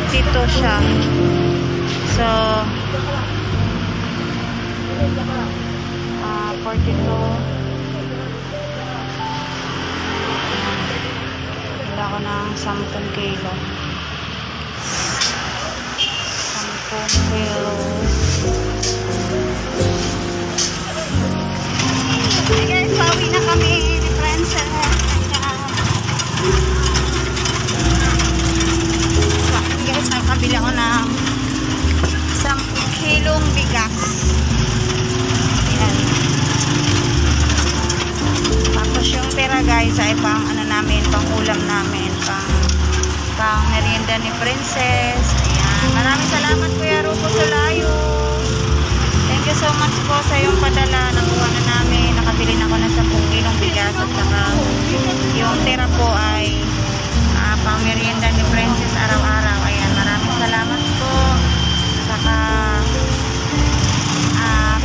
42 siya. So 42. Wala ko ng 10 kilo. 10 kilo. Okay guys, pauwi na kami ni Princess. Guys, nakabili ako ng 10 kilong bigas. Ayan. Tapos yung pera guys ay pang ano namin, pang ulam namin, pang merienda ni Princess. Ayan. Maraming salamat Kuya Rupo Solayo. Thank you so much po sa yung padala. Nakuha na namin. Nakabili na ako ng 10 kilong bigas at saka yung tira po ay pang merienda ni Princess araw-araw. Ayan, maraming salamat po. Saka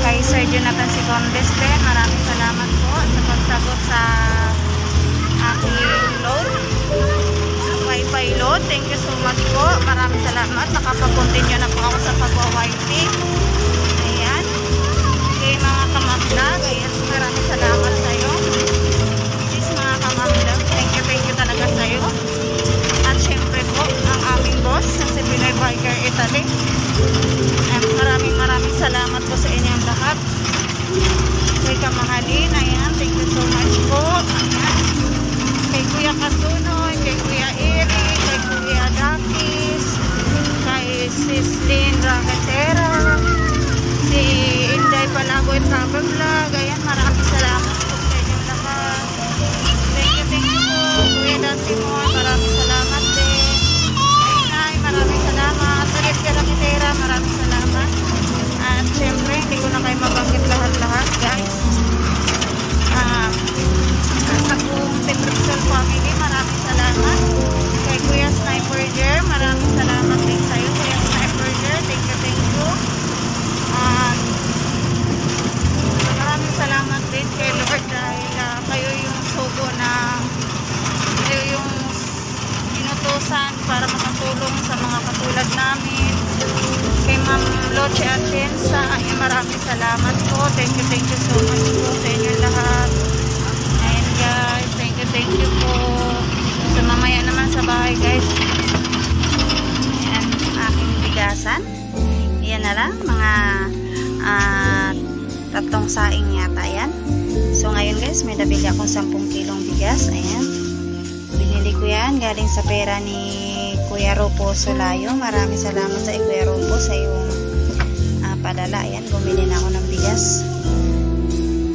kay Sir Jonathan Sicondes din, maraming salamat po sa pagsagot sa aking load, Wi-Fi load. Thank you so much po. Maraming salamat. Nakapag-continue na po ako sa pag-Wi-Fi. Ayan. Okay, mga kamaglag. Ayan, maraming salamat sa iyo. Please, mga kamaglag. Thank you talaga sa iyo. At syempre po, ang aming boss na si Pinoy Biker Italy. Maraming salamat po sa inyong lahat. Kay Kamahalin, ayan, thank you so much po. Ayan. Kay Kuya Katunoy, kay Kuya Eri, kay Kuya Dakis, kay Sislin Raquetera, si Inday Palagoy Travel Vlog. Ayan, maraming salamat po sa inyong lahat. Thank you po. Kuya Dasimon, maraming salamat din. Ay, maraming salamat. Ulit ka Raquetera, maraming salamat. At syempre, hindi ko na kayo mabanggit lahat-lahat guys. Sa buong Team Rexel family, maraming salamat. Kay Kuya Sniper Jer, maraming salamat din sa'yo. Kuya Sniper Jer, thank you. Maraming salamat din kay Lord dahil kayo yung sugo na kayo yung inutusan para makatulong sa mga katulad namin. Kay Ma'am Loche Atienza, maraming salamat po. Thank you so much po sa inyo lahat. Ayan guys, thank you po. So mamaya naman sa bahay guys. Ayan, aking bigasan. Ayan na lang, mga 3 saing yata yan. So ngayon guys, may nabili akong 10 kilong bigas. Ayan. Binili ko yan galing sa pera ni Kuya Rupo Solayo. Maraming salamat sa Kuya Rupo sa iyong padala. Ayan, bumili na ako ng bigas.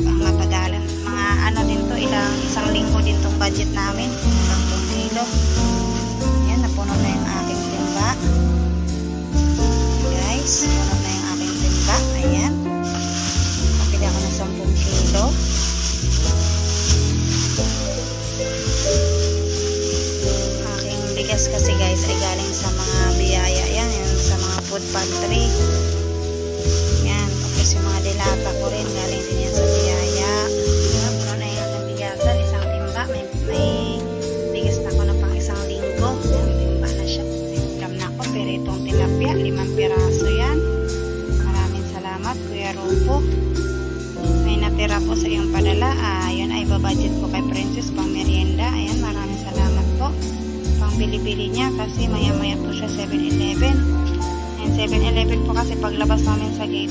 Mapagalan. Mga ano din to, isang linggo din tong budget namin. 10 kilo. Ayan, napuno na yung aking timba. Guys, puno na yung aking timba. Ayan. Napili ako ng 10 kilo. Bigas kasi guys ay galing sa mga biyaya yan, sa mga food pantry yan, tapos yung mga dilata ko rin galing din yan sa biyaya. Puno na yung aking bigasan, isang timba, may bigas na ako na pang isang linggo. Yan, timba na siya, ulam na ako. Pero itong tilapia, 5 piraso yan. Maraming salamat Kuya Rupo. May natira po sa iyong padala. Yun ay babudget ko kay Princess pang merienda. Ayan, maraming salamat po. Bili-bili niya kasi maya-maya po siya 7-Eleven. And 7-Eleven po kasi paglabas namin sa gate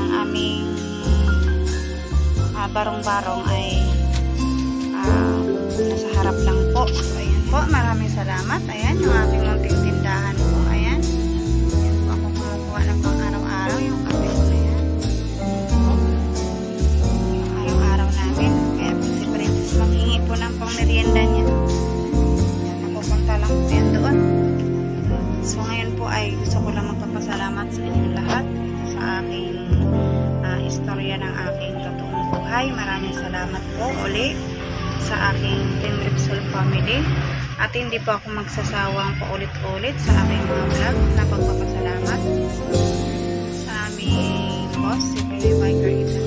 ng aming barong-barong ay nasa harap lang po. So ayan po, maraming salamat. Ayan, yung aking munting tindahan po. Ayan. Ayan po ako kumukuha ng pang araw-araw yung kape ko na yan. Yung araw-araw namin. Kaya po si Princess maghingi po ng pang merienda niya. Lang po yan doon. So ngayon po ay gusto ko lang magpapasalamat sa inyong lahat sa aking istorya ng aking totoong buhay. Maraming salamat po uli sa aking Team Rexel family. At hindi po ako magsasawang paulit-ulit sa aking mga vlog na pagpapasalamat sa aming boss, si Pinoy Biker Italy.